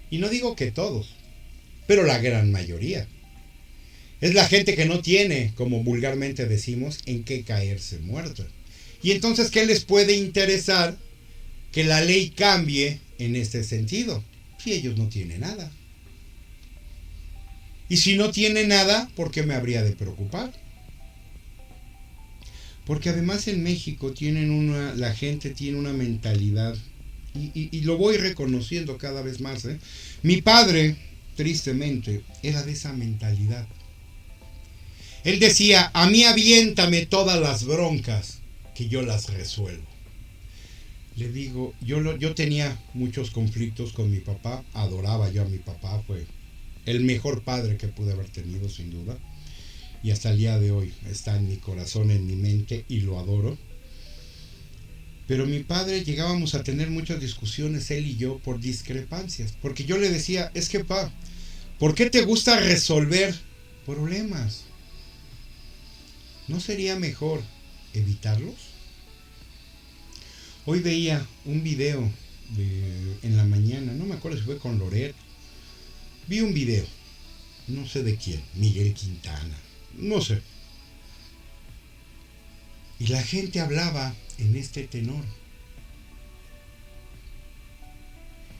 Y no digo que todos, pero la gran mayoría. Es la gente que no tiene, como vulgarmente decimos, en qué caerse muerta. Y entonces, ¿qué les puede interesar que la ley cambie en este sentido? Si ellos no tienen nada. Y si no tiene nada, ¿por qué me habría de preocupar? Porque además en México la gente tiene una mentalidad, y lo voy reconociendo cada vez más. Mi padre, tristemente, era de esa mentalidad. Él decía, a mí aviéntame todas las broncas, que yo las resuelvo. Le digo, yo tenía muchos conflictos con mi papá, adoraba yo a mi papá, fue el mejor padre que pude haber tenido, sin duda. Y hasta el día de hoy está en mi corazón, en mi mente, y lo adoro. Pero mi padre, llegábamos a tener muchas discusiones, él y yo, por discrepancias. Porque yo le decía, es que pa, ¿por qué te gusta resolver problemas? ¿No sería mejor evitarlos? Hoy veía un video en la mañana, no me acuerdo si fue con Loret. Vi un video, no sé de quién, Miguel Quintana, no sé. Y la gente hablaba en este tenor.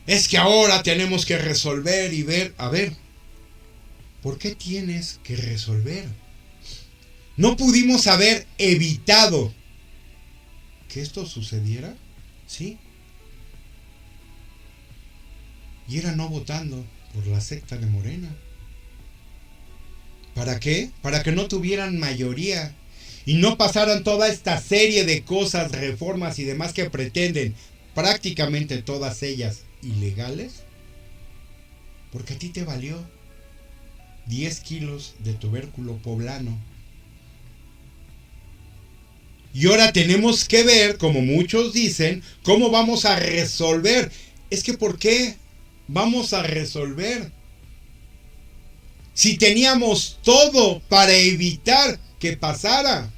Es que ahora tenemos que resolver y ver. A ver, ¿por qué tienes que resolver? ¿No pudimos haber evitado que esto sucediera? Sí. Y era no votando por la secta de Morena. ¿Para qué? Para que no tuvieran mayoría y no pasaran toda esta serie de cosas, reformas y demás que pretenden, prácticamente todas ellas ilegales, porque a ti te valió 10 kilos de tubérculo poblano. Y ahora tenemos que ver, como muchos dicen, cómo vamos a resolver. Es que ¿por qué vamos a resolver? Si teníamos todo para evitar que pasara.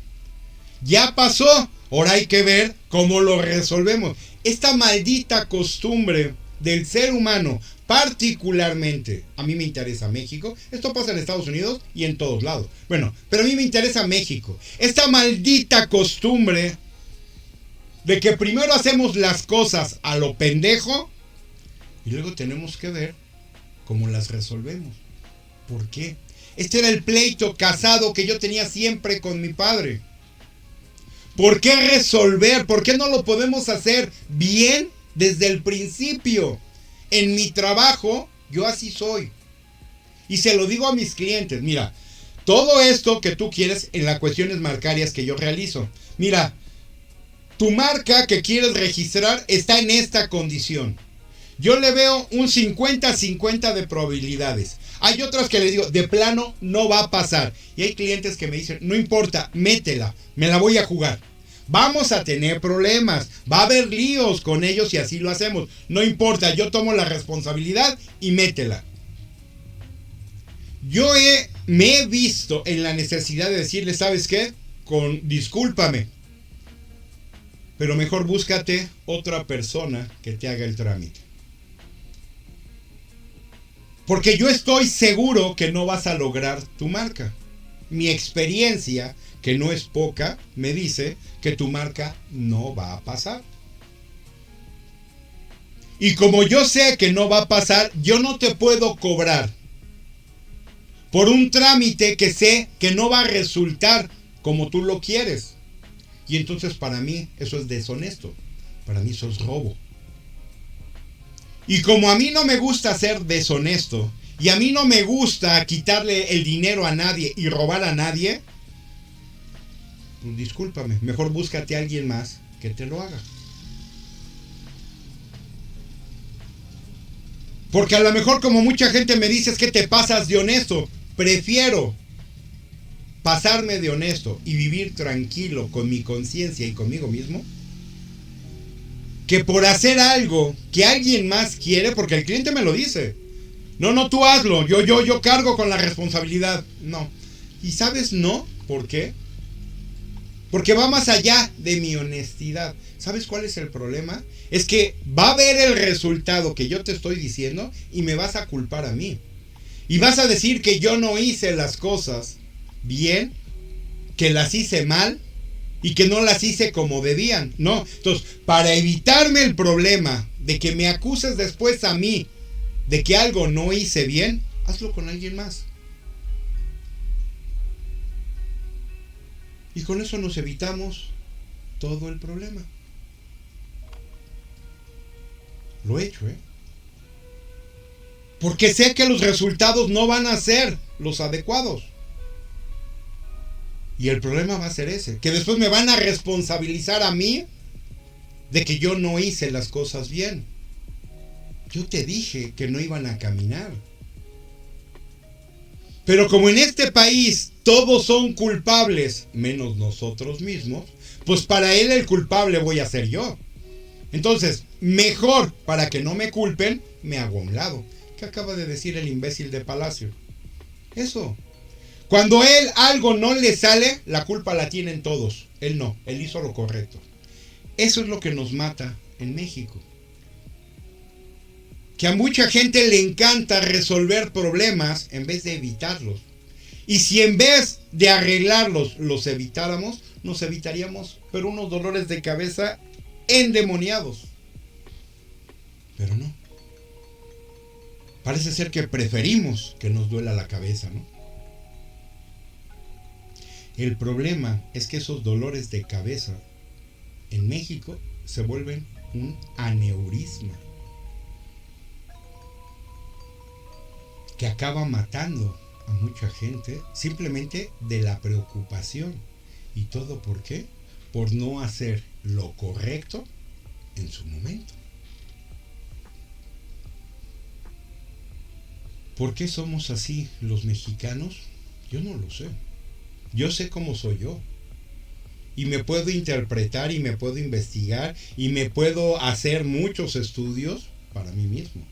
Ya pasó, ahora hay que ver cómo lo resolvemos. Esta maldita costumbre del ser humano, particularmente, a mí me interesa México, esto pasa en Estados Unidos y en todos lados. Bueno, pero a mí me interesa México. Esta maldita costumbre de que primero hacemos las cosas a lo pendejo y luego tenemos que ver cómo las resolvemos. ¿Por qué? Este era el pleito casado que yo tenía siempre con mi padre. ¿Por qué resolver? ¿Por qué no lo podemos hacer bien desde el principio? En mi trabajo, yo así soy. Y se lo digo a mis clientes. Mira, todo esto que tú quieres en las cuestiones marcarias que yo realizo. Mira, tu marca que quieres registrar está en esta condición. Yo le veo un 50-50 de probabilidades. Hay otras que les digo, de plano no va a pasar. Y hay clientes que me dicen, no importa, métela, me la voy a jugar. Vamos a tener problemas, va a haber líos con ellos y así lo hacemos. No importa, yo tomo la responsabilidad y métela. Yo me he visto en la necesidad de decirle, ¿sabes qué? Discúlpame, pero mejor búscate otra persona que te haga el trámite. Porque yo estoy seguro que no vas a lograr tu marca. Mi experiencia, que no es poca, me dice que tu marca no va a pasar. Y como yo sé que no va a pasar, yo no te puedo cobrar por un trámite que sé que no va a resultar como tú lo quieres. Y entonces para mí eso es deshonesto. Para mí eso es robo. Y como a mí no me gusta ser deshonesto y a mí no me gusta quitarle el dinero a nadie y robar a nadie, pues discúlpame, mejor búscate a alguien más que te lo haga. Porque a lo mejor, como mucha gente me dice, es que te pasas de honesto. Prefiero pasarme de honesto y vivir tranquilo con mi conciencia y conmigo mismo, que por hacer algo que alguien más quiere, porque el cliente me lo dice. No, tú hazlo, yo cargo con la responsabilidad. No. ¿Y sabes no? ¿Por qué? Porque va más allá de mi honestidad. ¿Sabes cuál es el problema? Es que va a ver el resultado que yo te estoy diciendo y me vas a culpar a mí. Y vas a decir que yo no hice las cosas bien, que las hice mal y que no las hice como debían. No, entonces, para evitarme el problema de que me acuses después a mí de que algo no hice bien, hazlo con alguien más. Y con eso nos evitamos todo el problema. Lo he hecho, ¿eh? Porque sé que los resultados no van a ser los adecuados. Y el problema va a ser ese, que después me van a responsabilizar a mí de que yo no hice las cosas bien. Yo te dije que no iban a caminar. Pero como en este país todos son culpables, menos nosotros mismos, pues para él el culpable voy a ser yo. Entonces, mejor para que no me culpen, me hago a un lado. ¿Qué acaba de decir el imbécil de Palacio? Eso. Cuando él algo no le sale, la culpa la tienen todos. Él no, él hizo lo correcto. Eso es lo que nos mata en México. Que a mucha gente le encanta resolver problemas en vez de evitarlos. Y si en vez de arreglarlos los evitáramos, nos evitaríamos pero unos dolores de cabeza endemoniados. Pero no. Parece ser que preferimos que nos duela la cabeza, ¿no? El problema es que esos dolores de cabeza en México se vuelven un aneurisma que acaba matando a mucha gente simplemente de la preocupación. ¿Y todo por qué? Por no hacer lo correcto en su momento. ¿Por qué somos así los mexicanos? Yo no lo sé. Yo sé cómo soy yo. Y me puedo interpretar y me puedo investigar y me puedo hacer muchos estudios para mí mismo.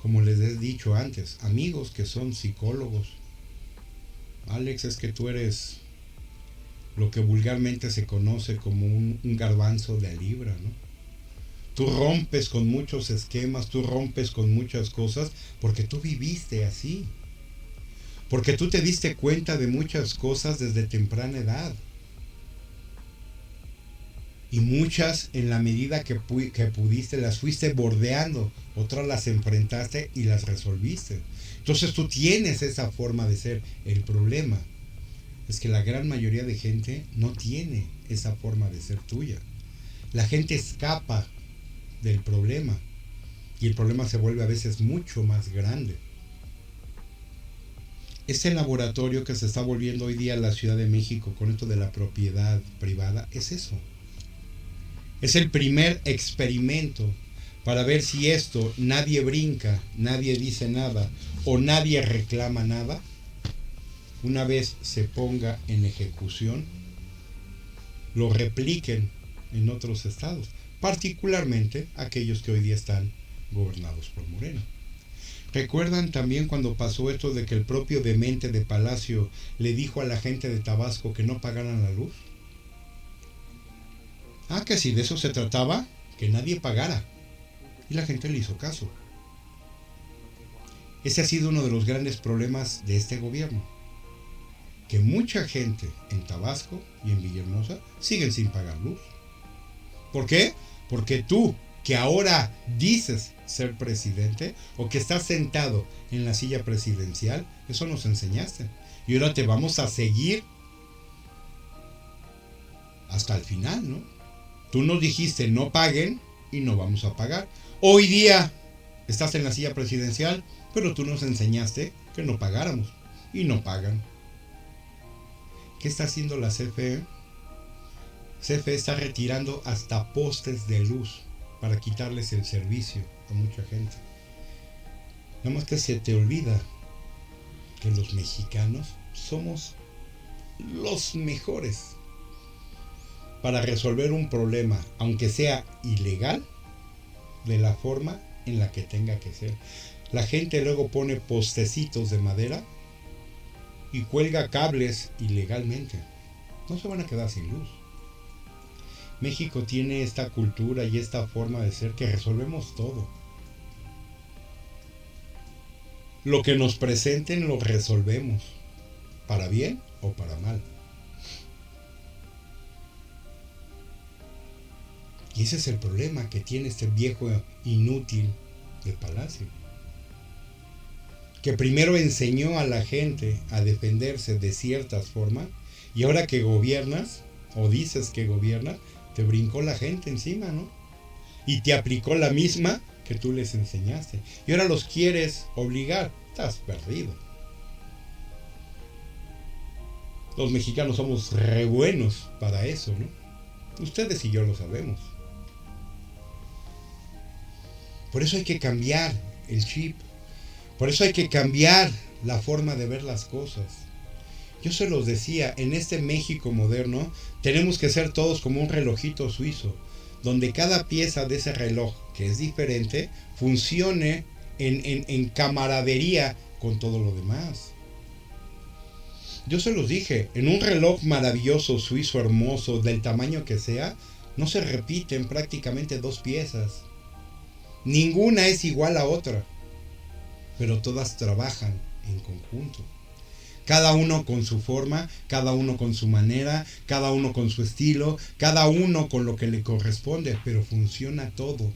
Como les he dicho antes, amigos que son psicólogos. Alex, es que tú eres lo que vulgarmente se conoce como un garbanzo de libra, ¿no? Tú rompes con muchos esquemas, tú rompes con muchas cosas porque tú viviste así. Porque tú te diste cuenta de muchas cosas desde temprana edad. Y muchas, en la medida que pudiste, las fuiste bordeando. Otras las enfrentaste y las resolviste. Entonces tú tienes esa forma de ser. El problema es que la gran mayoría de gente no tiene esa forma de ser tuya. La gente escapa del problema. Y el problema se vuelve a veces mucho más grande. Ese laboratorio que se está volviendo hoy día en la Ciudad de México con esto de la propiedad privada es eso. Es el primer experimento para ver si esto nadie brinca, nadie dice nada o nadie reclama nada. Una vez se ponga en ejecución, lo repliquen en otros estados, particularmente aquellos que hoy día están gobernados por Morena. ¿Recuerdan también cuando pasó esto de que el propio demente de Palacio le dijo a la gente de Tabasco que no pagaran la luz? Ah, que si de eso se trataba, que nadie pagara. Y la gente le hizo caso. Ese ha sido uno de los grandes problemas de este gobierno. Que mucha gente en Tabasco y en Villahermosa siguen sin pagar luz. ¿Por qué? Porque tú, que ahora dices ser presidente o que estás sentado en la silla presidencial, eso nos enseñaste. Y ahora te vamos a seguir hasta el final, ¿no? Tú nos dijiste no paguen y no vamos a pagar. Hoy día estás en la silla presidencial, pero tú nos enseñaste que no pagáramos y no pagan. ¿Qué está haciendo la CFE? CFE está retirando hasta postes de luz para quitarles el servicio a mucha gente. Nada más que se te olvida que los mexicanos somos los mejores para resolver un problema, aunque sea ilegal, de la forma en la que tenga que ser. La gente luego pone postecitos de madera y cuelga cables ilegalmente. No se van a quedar sin luz. México tiene esta cultura y esta forma de ser que resolvemos todo. Lo que nos presenten lo resolvemos, para bien o para mal. Y ese es el problema que tiene este viejo inútil de Palacio. que primero enseñó a la gente a defenderse de ciertas formas, y ahora que gobiernas, o dices que gobiernas, te brincó la gente encima, ¿no? Y te aplicó la misma que tú les enseñaste. Y ahora los quieres obligar. Estás perdido. Los mexicanos somos re buenos para eso, ¿no? Ustedes y yo lo sabemos. Por eso hay que cambiar el chip. Por eso hay que cambiar la forma de ver las cosas. Yo se los decía, en este México moderno tenemos que ser todos como un relojito suizo, donde cada pieza de ese reloj, que es diferente, funcione en camaradería con todo lo demás. Yo se los dije, en un reloj maravilloso, suizo, hermoso, del tamaño que sea, no se repiten prácticamente dos piezas. Ninguna es igual a otra, pero todas trabajan en conjunto. Cada uno con su forma, cada uno con su manera, cada uno con su estilo, cada uno con lo que le corresponde, pero funciona todo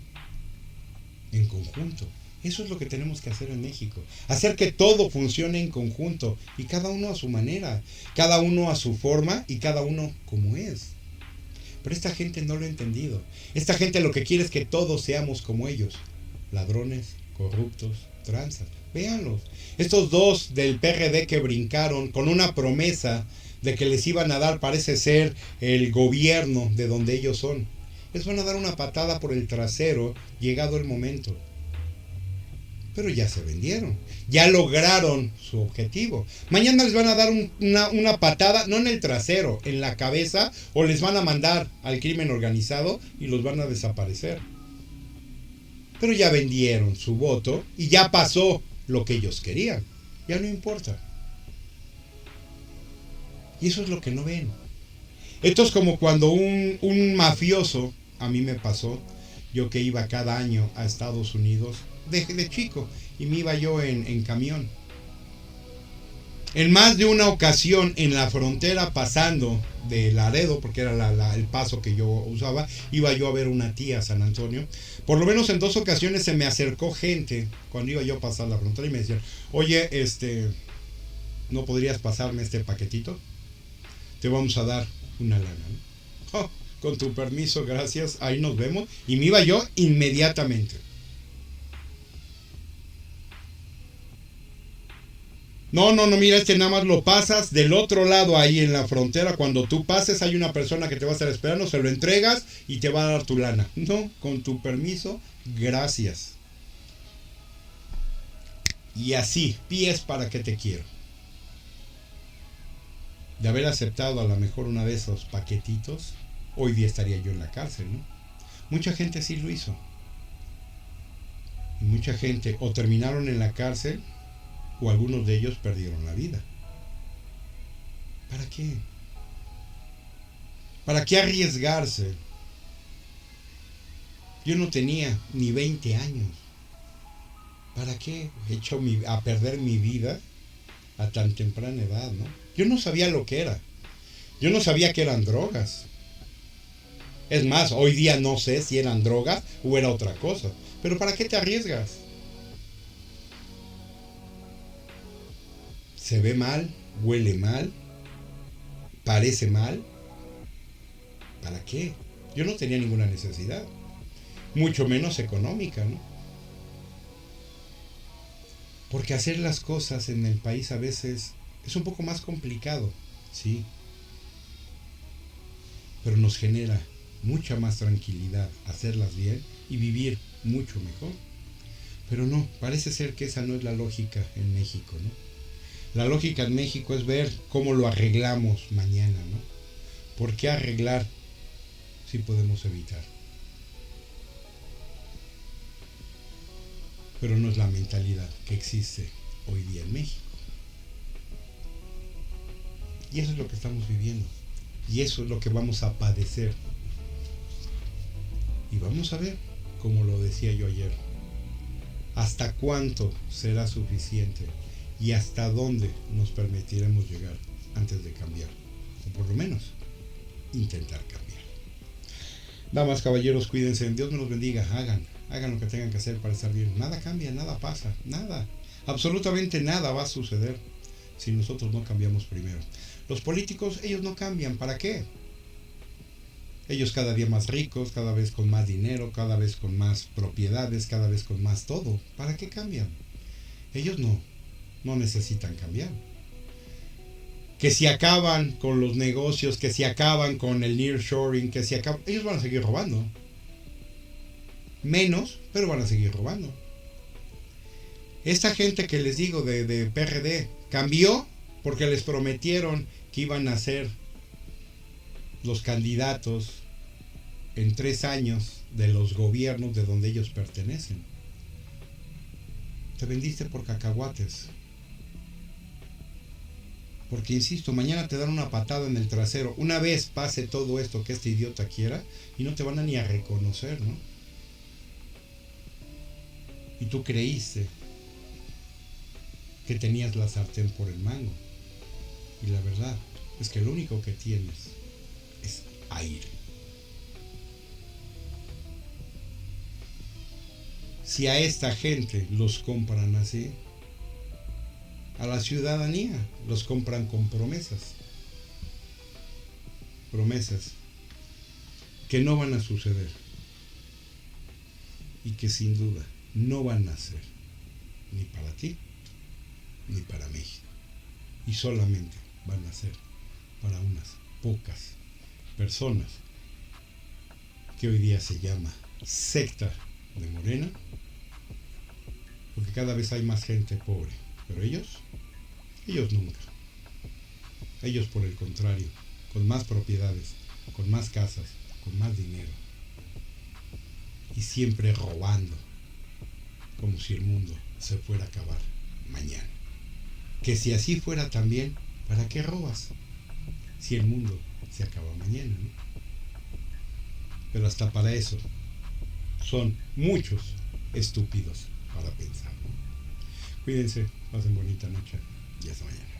en conjunto. Eso es lo que tenemos que hacer en México. Hacer que todo funcione en conjunto y cada uno a su manera, cada uno a su forma y cada uno como es. Pero esta gente no lo ha entendido. Esta gente lo que quiere es que todos seamos como ellos. Ladrones, corruptos, tranzas. Véanlos. Estos dos del PRD que brincaron con una promesa de que les iban a dar, parece ser, el gobierno de donde ellos son. Les van a dar una patada por el trasero llegado el momento. Pero ya se vendieron, ya lograron su objetivo. Mañana les van a dar una patada, no en el trasero, en la cabeza, o les van a mandar al crimen organizado y los van a desaparecer. Pero ya vendieron su voto y ya pasó lo que ellos querían. Ya no importa. Y eso es lo que no ven. Esto es como cuando un mafioso, a mí me pasó, yo que iba cada año a Estados Unidos, de chico, y me iba yo en camión. En más de una ocasión en la frontera pasando de Laredo, porque era el paso que yo usaba, iba yo a ver una tía a San Antonio. Por lo menos en 2 ocasiones se me acercó gente cuando iba yo a pasar la frontera y me decían, oye, ¿no podrías pasarme este paquetito? Te vamos a dar una lana, ¿no? Oh, con tu permiso, gracias, ahí nos vemos. Y me iba yo inmediatamente. No, mira, nada más lo pasas del otro lado ahí en la frontera. Cuando tú pases hay una persona que te va a estar esperando, se lo entregas y te va a dar tu lana. No, con tu permiso, gracias. Y así, pies para que te quiero. De haber aceptado a lo mejor una de esos paquetitos, hoy día estaría yo en la cárcel, ¿no? Mucha gente sí lo hizo. Y mucha gente o terminaron en la cárcel o algunos de ellos perdieron la vida. ¿Para qué? ¿Para qué arriesgarse? Yo no tenía ni 20 años. ¿Para qué he hecho a perder mi vida a tan temprana edad, no? Yo no sabía lo que era. Yo no sabía que eran drogas. Es más, hoy día no sé si eran drogas o era otra cosa. Pero ¿para qué te arriesgas? Se ve mal, huele mal, parece mal. ¿Para qué? Yo no tenía ninguna necesidad, mucho menos económica, ¿no? Porque hacer las cosas en el país a veces es un poco más complicado, sí, pero nos genera mucha más tranquilidad hacerlas bien y vivir mucho mejor. Pero no, parece ser que esa no es la lógica en México, ¿no? La lógica en México es ver cómo lo arreglamos mañana, ¿no? ¿Por qué arreglar si podemos evitar? Pero no es la mentalidad que existe hoy día en México. Y eso es lo que estamos viviendo. Y eso es lo que vamos a padecer. Y vamos a ver, como lo decía yo ayer, hasta cuánto será suficiente y hasta dónde nos permitiremos llegar antes de cambiar, o por lo menos intentar cambiar. Damas, caballeros, cuídense, Dios me los bendiga, hagan lo que tengan que hacer para estar bien. Nada cambia, nada pasa, nada, Absolutamente nada va a suceder si nosotros no cambiamos primero. Los políticos, ellos no cambian. ¿Para qué? Ellos cada día más ricos, cada vez con más dinero, cada vez con más propiedades, cada vez con más todo. ¿Para qué cambian? Ellos no necesitan cambiar. Que si acaban con los negocios, que si acaban con el nearshoring, que si acaban, ellos van a seguir robando. Menos, pero van a seguir robando. Esta gente que les digo de PRD cambió porque les prometieron que iban a ser los candidatos en 3 años de los gobiernos de donde ellos pertenecen. Te vendiste por cacahuates. Porque insisto, mañana te dan una patada en el trasero. Una vez pase todo esto que este idiota quiera y no te van a ni a reconocer, ¿no? Y tú creíste que tenías la sartén por el mango. Y la verdad es que lo único que tienes es aire. Si a esta gente los compran así, a la ciudadanía los compran con promesas. Promesas que no van a suceder y que sin duda no van a ser ni para ti ni para México. Y solamente van a ser para unas pocas personas que hoy día se llama secta de Morena, porque cada vez hay más gente pobre, pero ellos nunca. Ellos por el contrario, con más propiedades, con más casas, con más dinero, y siempre robando, como si el mundo se fuera a acabar mañana. Que si así fuera también, ¿para qué robas? Si el mundo se acaba mañana, ¿no? Pero hasta para eso son muchos estúpidos para pensar, ¿no? Cuídense, pasen bonita noche y hasta mañana.